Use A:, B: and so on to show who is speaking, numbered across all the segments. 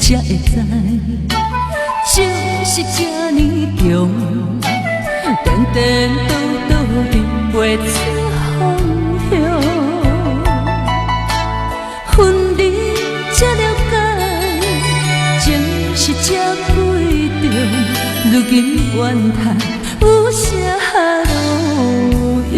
A: 才会知，情是这呢重，颠颠倒倒认袂出方向。分离才了解，情是这贵重，如今怨叹有啥路用？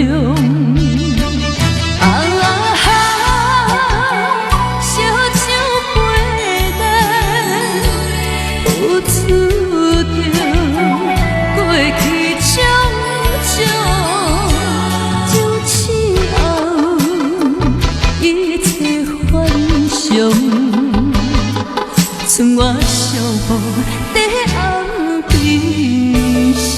A: 剩我寂寞在暗悲伤。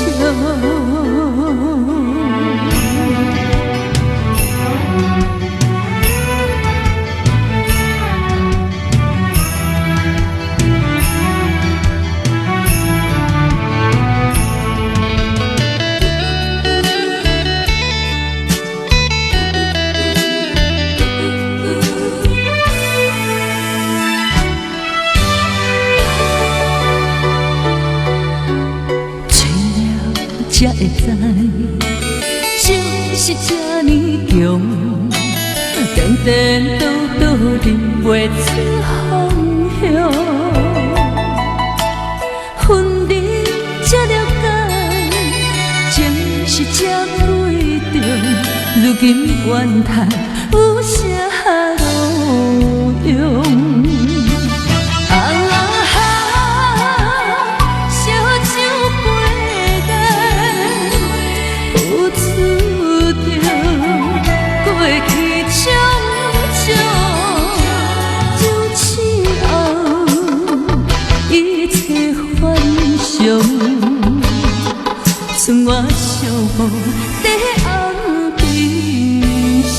A: 才会知，情是这呢重，颠颠倒倒认袂出方向。分离才了解，情是这贵重，如今怨叹有啥路用？剩我寂寞在暗悲伤。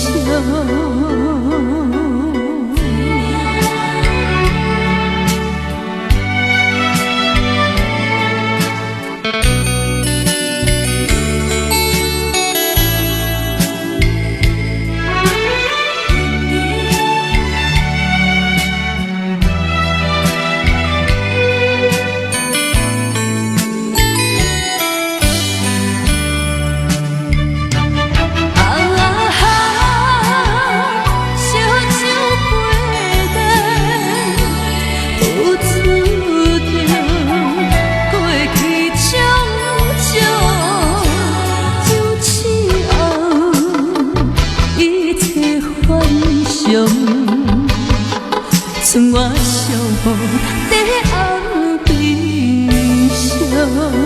A: 剩我寂寞在暗悲伤。